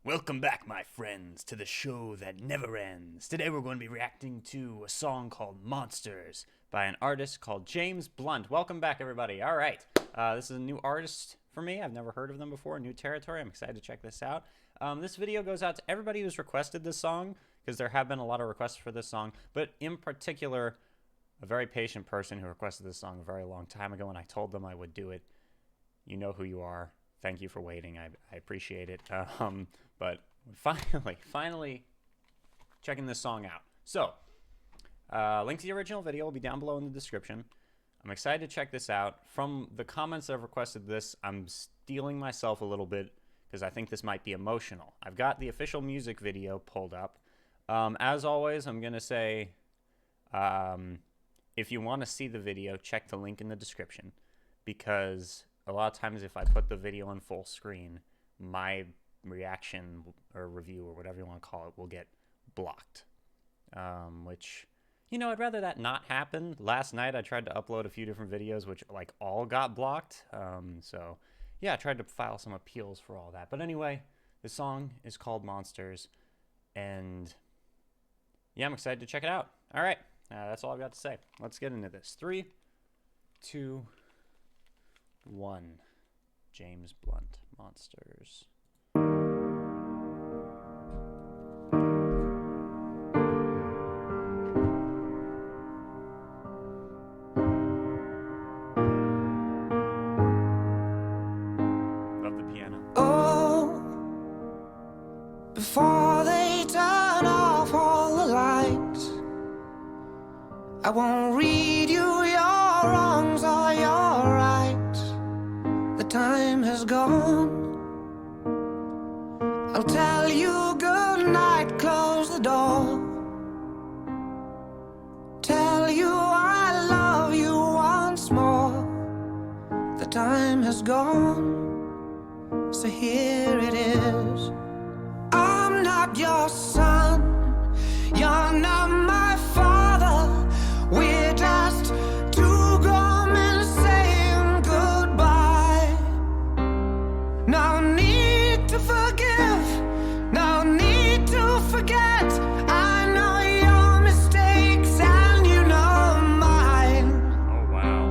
Welcome back, my friends, to the show that never ends. Today we're going to be reacting to a song called Monsters by an artist called James Blunt. Welcome back, everybody. All right, this is a new artist for me. I've never heard of them before, new territory. I'm excited to check this out. This video goes out to everybody who's requested this song, because there have been a lot of requests for this song, but in particular, a very patient person who requested this song a very long time ago, and I told them I would do it. You know who you are. Thank you for waiting. I appreciate it. But finally checking this song out. So, link to the original video will be down below in the description. I'm excited to check this out. From the comments that have requested this, I'm stealing myself a little bit because I think this might be emotional. I've got the official music video pulled up. As always, I'm going to say, if you want to see the video, check the link in the description, because a lot of times if I put the video on full screen, my reaction or review or whatever you want to call it will get blocked. Which, you know, I'd rather that not happen. Last night I tried to upload a few different videos which like all got blocked. So yeah, I tried to file some appeals for all that. But anyway, the song is called Monsters, and yeah, I'm excited to check it out. All right, that's all I've got to say. Let's get into this. 3, 2, 1. James Blunt, Monsters. Love the piano. Oh, before they turn off all the lights, I won't read you your wrongs or your rights. The time has gone. I'll tell you good night, close the door. Tell you I love you once more. The time has gone, so here it is. I'm not your son, you're not my father. We're just two grown men saying goodbye. No need to forgive, no need to forget. I know your mistakes and you know mine. Oh, wow.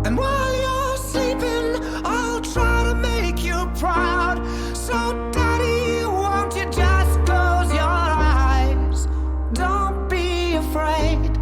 And while you're sleeping, I'll try to make you proud. So daddy, won't you just close your eyes? Don't be afraid.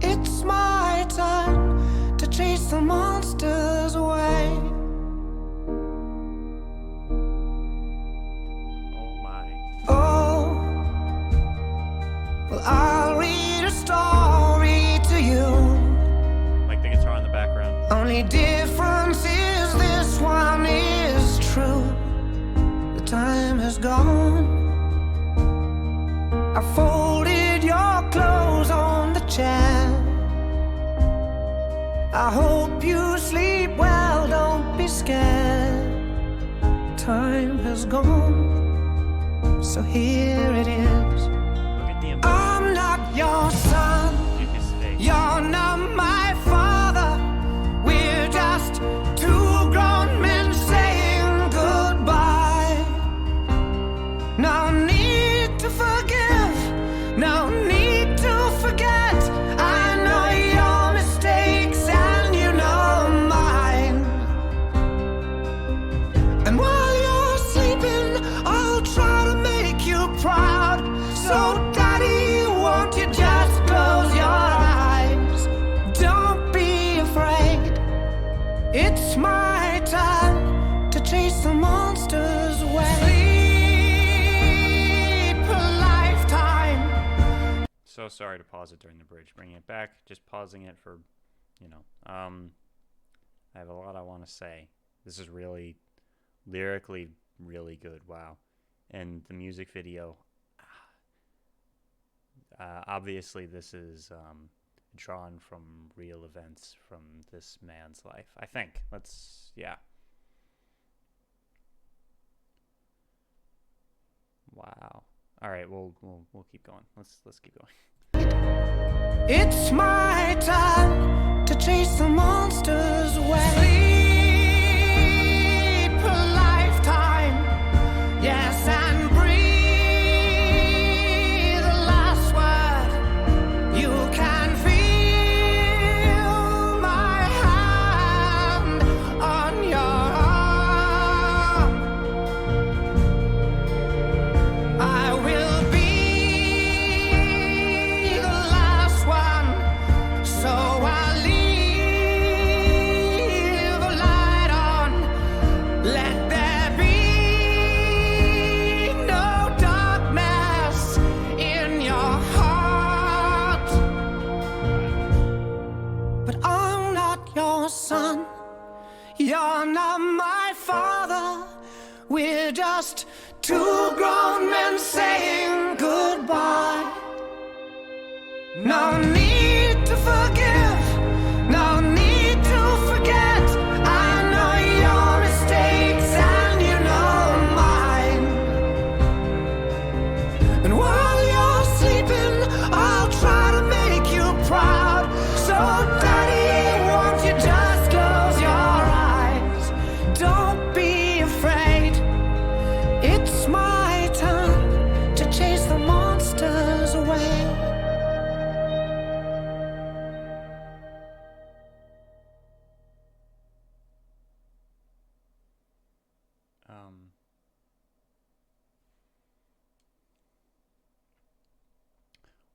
It's my time to chase the monsters away. Oh, my. Oh, well, I'll read a story to you. Like the guitar in the background. Only difference is this one is true. The time has gone. I folded your clothes on the chair. I hope you sleep well, don't be scared. Time has gone, so here it is. Look at the emotion. I'm not your son, in his face. you're not my father. We're just two grown men saying goodbye. No need to forgive, no need to forget. I know your mistakes and you know mine. And while you're sleeping, I'll try to make you proud. So daddy, won't you just close your eyes? Don't be afraid. It's my time to chase the monsters away. Sleep a lifetime. So sorry to pause it during the bridge. Bringing it back, just pausing it for, you know, I have a lot I want to say. This is really, lyrically, really good. Wow. And the music video, obviously this is drawn from real events from this man's life. I think. Yeah. Wow. All right, we'll keep going. Let's keep going. It's my time to chase the monsters away. Sleep a lifetime. We're just two grown men saying goodbye. No need to forgive, no need to forget. I know your mistakes and you know mine. And while you're sleeping, I'll try to make you proud. So daddy, won't you just close your eyes? Don't be afraid. It's my turn to chase the monsters away.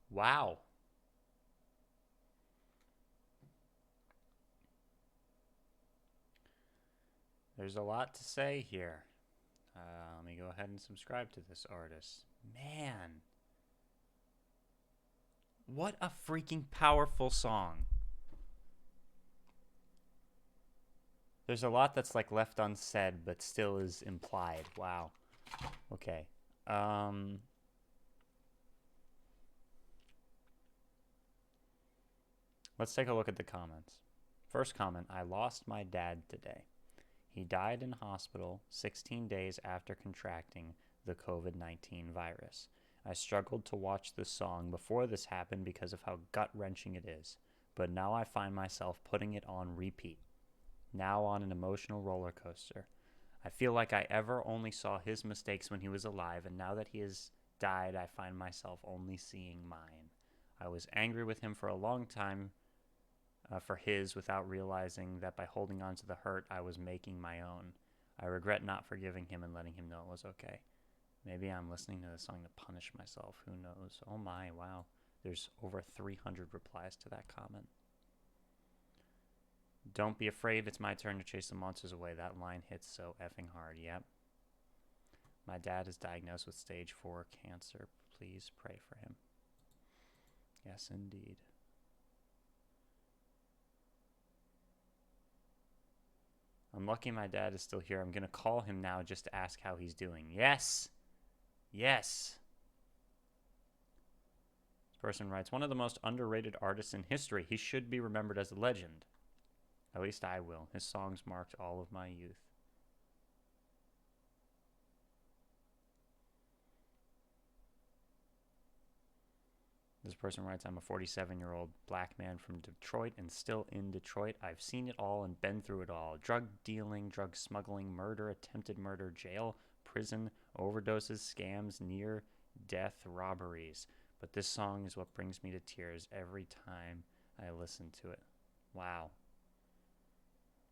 Wow. There's a lot to say here. Let me go ahead and subscribe to this artist. Man. What a freaking powerful song. There's a lot that's like left unsaid, but still is implied. Wow. Okay. Let's take a look at the comments. First comment, I lost my dad today. He died in hospital 16 days after contracting the COVID-19 virus. I struggled to watch this song before this happened because of how gut-wrenching it is, but now I find myself putting it on repeat, now on an emotional roller coaster. I feel like I ever only saw his mistakes when he was alive, and now that he has died, I find myself only seeing mine. I was angry with him for a long time for his without realizing that by holding on to the hurt, I was making my own. I regret not forgiving him and letting him know it was okay. Maybe I'm listening to this song to punish myself. Who knows? Oh my, wow. There's over 300 replies to that comment. Don't be afraid, it's my turn to chase the monsters away. That line hits so effing hard. Yep. My dad is diagnosed with stage 4 cancer. Please pray for him. Yes, indeed. I'm lucky my dad is still here. I'm going to call him now just to ask how he's doing. Yes. Yes. This person writes, one of the most underrated artists in history. He should be remembered as a legend. At least I will. His songs marked all of my youth. This person writes, I'm a 47-year-old black man from Detroit and still in Detroit. I've seen it all and been through it all. Drug dealing, drug smuggling, murder, attempted murder, jail, prison, overdoses, scams, near-death robberies. But this song is what brings me to tears every time I listen to it. Wow.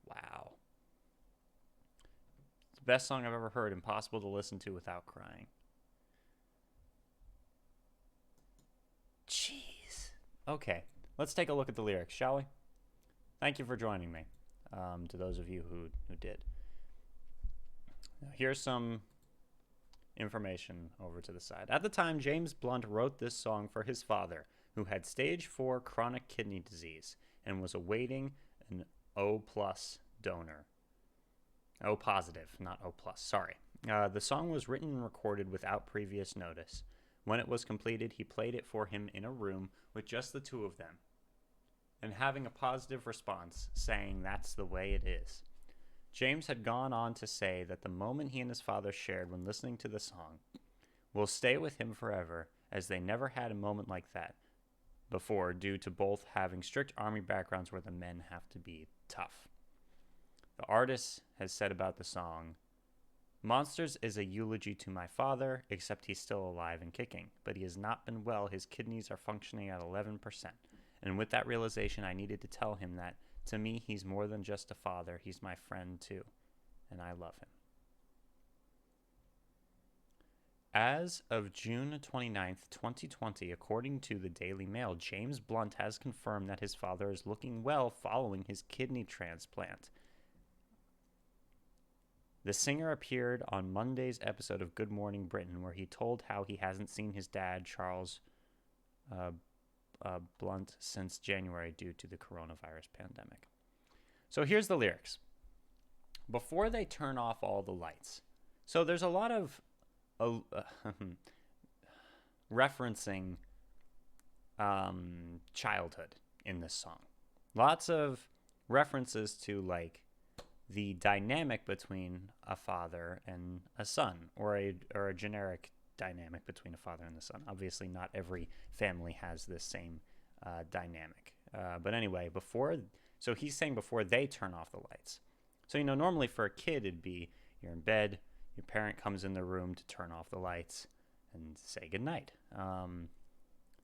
Wow. It's the best song I've ever heard. Impossible to listen to without crying. Jeez. Okay, let's take a look at the lyrics, shall we? Thank you for joining me, to those of you who did. Now, here's some information over to the side. At the time, James Blunt wrote this song for his father, who had stage 4 chronic kidney disease and was awaiting an O+ donor. O positive, not O+, sorry. The song was written and recorded without previous notice. When it was completed, he played it for him in a room with just the two of them, and having a positive response, saying that's the way it is. James had gone on to say that the moment he and his father shared when listening to the song will stay with him forever, as they never had a moment like that before, due to both having strict army backgrounds where the men have to be tough. The artist has said about the song, Monsters is a eulogy to my father, except he's still alive and kicking, but he has not been well. His kidneys are functioning at 11%. And with that realization, I needed to tell him that, to me, he's more than just a father. He's my friend, too. And I love him. As of June 29th, 2020, according to the Daily Mail, James Blunt has confirmed that his father is looking well following his kidney transplant. The singer appeared on Monday's episode of Good Morning Britain, where he told how he hasn't seen his dad, Charles Blunt, since January due to the coronavirus pandemic. So here's the lyrics. Before they turn off all the lights, So there's a lot of referencing childhood in this song. Lots of references to like the dynamic between a father and a son, or a generic dynamic between a father and the son. Obviously, not every family has this same dynamic. But anyway, so he's saying before they turn off the lights. So, normally for a kid, it'd be you're in bed, your parent comes in the room to turn off the lights and say goodnight.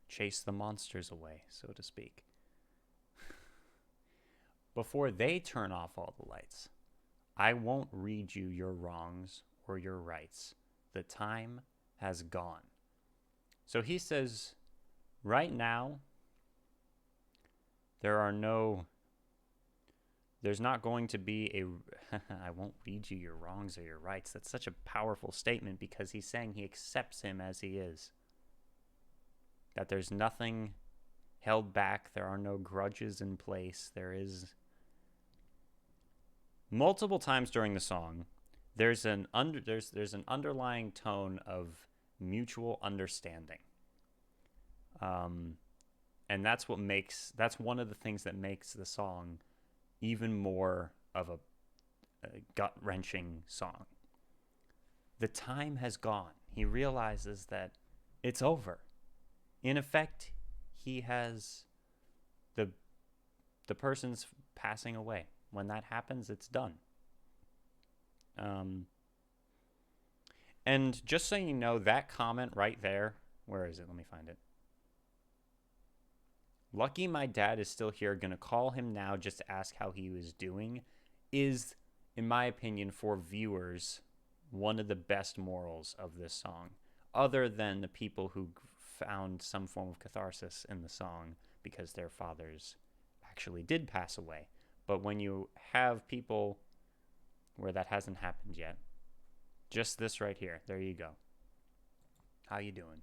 Chase the monsters away, so to speak. Before they turn off all the lights, I won't read you your wrongs or your rights. The time has gone. So he says, right now, there's not going to be I won't read you your wrongs or your rights. That's such a powerful statement because he's saying he accepts him as he is. That there's nothing held back. There are no grudges in place. There is multiple times during the song, there's an underlying tone of mutual understanding, and that's one of the things that makes the song even more of a gut-wrenching song. The time has gone. He realizes that it's over. In effect, he has the person's passing away. When that happens, it's done. And just so you know, that comment right there, where is it? Let me find it. Lucky my dad is still here. Gonna call him now just to ask how he was doing is, in my opinion, for viewers, one of the best morals of this song. Other than the people who found some form of catharsis in the song because their fathers actually did pass away. But when you have people where that hasn't happened yet, just this right here, there you go. How you doing,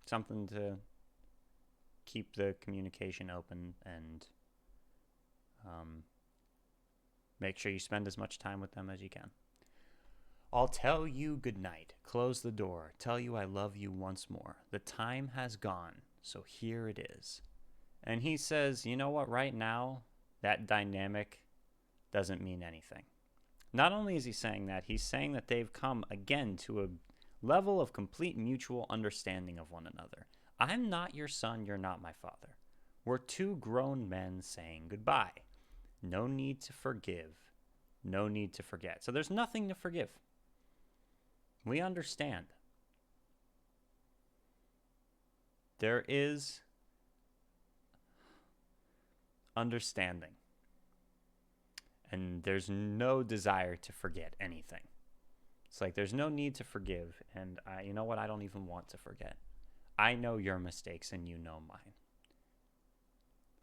Something to keep the communication open and make sure you spend as much time with them as you can. I'll tell you goodnight, close the door, tell you I love you once more. The time has gone, so here it is. And he says, you know what, right now, that dynamic doesn't mean anything. Not only is he saying that, he's saying that they've come again to a level of complete mutual understanding of one another. I'm not your son, you're not my father. We're two grown men saying goodbye. No need to forgive. No need to forget. So there's nothing to forgive. We understand. There is understanding. And there's no desire to forget anything. It's like there's no need to forgive. And you know what? I don't even want to forget. I know your mistakes and you know mine.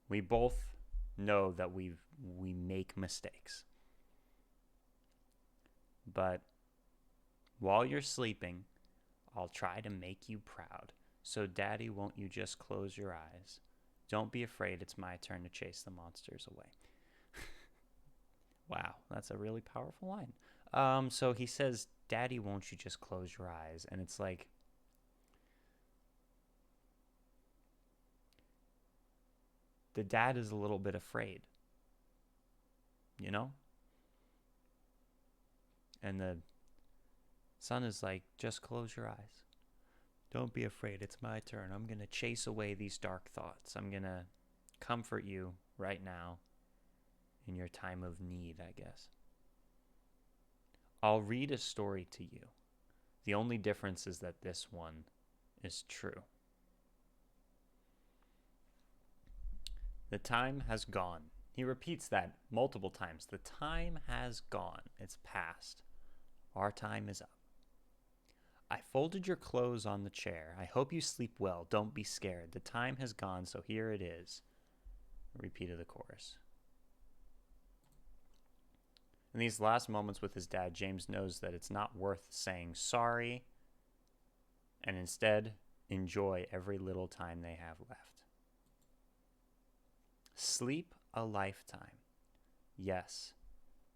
We both know that we make mistakes. But while you're sleeping, I'll try to make you proud. So, Daddy, won't you just close your eyes? Don't be afraid, it's my turn to chase the monsters away. Wow, that's a really powerful line. So he says, Daddy, won't you just close your eyes? And it's like, the dad is a little bit afraid, And the son is like, just close your eyes. Don't be afraid, it's my turn. I'm going to chase away these dark thoughts. I'm going to comfort you right now in your time of need, I guess. I'll read a story to you. The only difference is that this one is true. The time has gone. He repeats that multiple times. The time has gone. It's past. Our time is up. I folded your clothes on the chair. I hope you sleep well. Don't be scared. The time has gone, so here it is. Repeat of the chorus. In these last moments with his dad, James knows that it's not worth saying sorry, and instead enjoy every little time they have left. Sleep a lifetime, yes,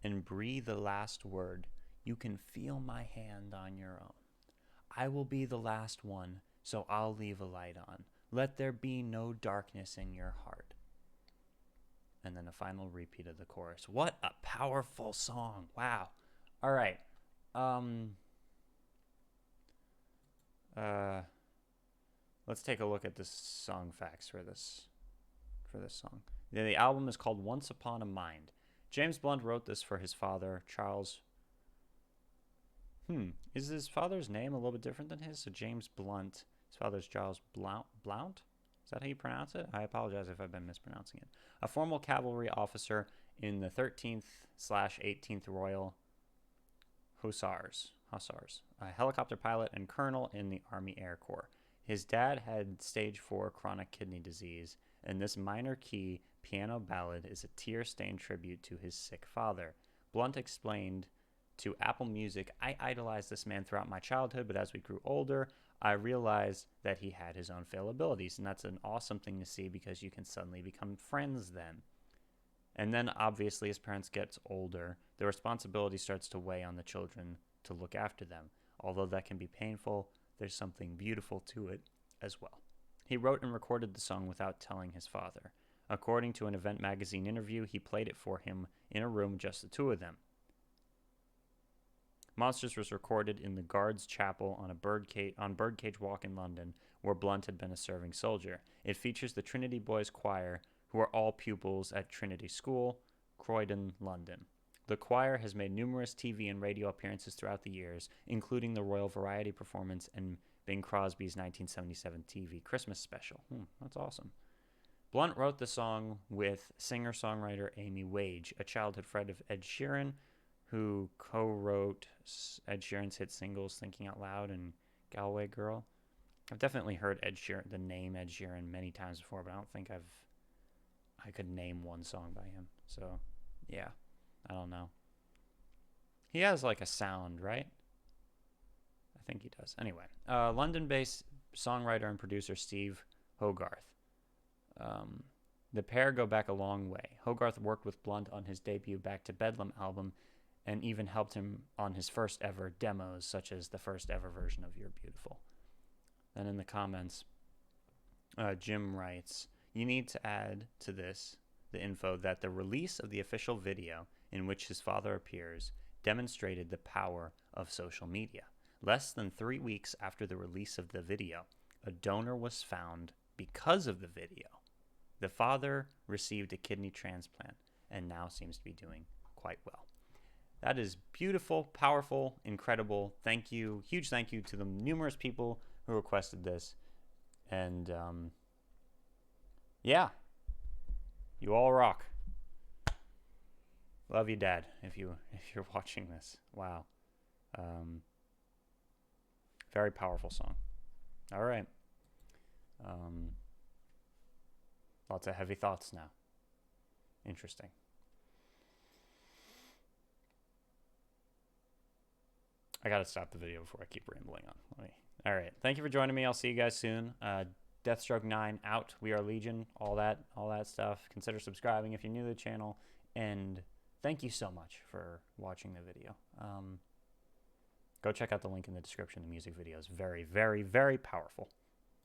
and breathe the last word You can feel my hand on your own. I will be the last one, so I'll leave a light on. Let there be no darkness in your heart. And then a final repeat of the chorus. What a powerful song. Wow. All right. Let's take a look at the song facts for this song. The album is called Once Upon a Mind. James Blunt wrote this for his father, Charles. Is his father's name a little bit different than his? So James Blunt. His father's Charles Blount. Is that how you pronounce it? I apologize if I've been mispronouncing it. A former cavalry officer in the 13th/18th Royal Hussars. A helicopter pilot and colonel in the Army Air Corps. His dad had stage 4 chronic kidney disease, and this minor key piano ballad is a tear-stained tribute to his sick father. Blunt explained to Apple Music, I idolized this man throughout my childhood, but as we grew older, I realized that he had his own failabilities, and that's an awesome thing to see because you can suddenly become friends then. And then, obviously, as parents get older, the responsibility starts to weigh on the children to look after them. Although that can be painful, there's something beautiful to it as well. He wrote and recorded the song without telling his father. According to an Event magazine interview, he played it for him in a room, just the two of them. Monsters was recorded in the Guards Chapel on Birdcage Walk in London, where Blunt had been a serving soldier. It features the Trinity Boys Choir, who are all pupils at Trinity School, Croydon, London. The choir has made numerous TV and radio appearances throughout the years, including the Royal Variety performance and Bing Crosby's 1977 TV Christmas special. That's awesome. Blunt wrote the song with singer-songwriter Amy Wage, a childhood friend of Ed Sheeran, who co-wrote Ed Sheeran's hit singles Thinking Out Loud and Galway Girl. I've definitely heard the name Ed Sheeran many times before, but I don't think I could name one song by him. So, yeah, I don't know. He has like a sound, right? I think he does. Anyway, London-based songwriter and producer Steve Hogarth. The pair go back a long way. Hogarth worked with Blunt on his debut Back to Bedlam album and even helped him on his first ever demos, such as the first ever version of You're Beautiful. Then in the comments, Jim writes, you need to add to this the info that the release of the official video in which his father appears demonstrated the power of social media. Less than 3 weeks after the release of the video, a donor was found because of the video. The father received a kidney transplant and now seems to be doing quite well. That is beautiful, powerful, incredible. Thank you. Huge thank you to the numerous people who requested this. And yeah, you all rock. Love you, Dad, if you're watching this. Wow. Very powerful song. All right. Lots of heavy thoughts now. Interesting. I gotta stop the video before I keep rambling on. All right. Thank you for joining me. I'll see you guys soon. Deathstroke 9 out. We are Legion. All that stuff. Consider subscribing if you're new to the channel. And thank you so much for watching the video. Go check out the link in the description. The music video is very, very, very powerful.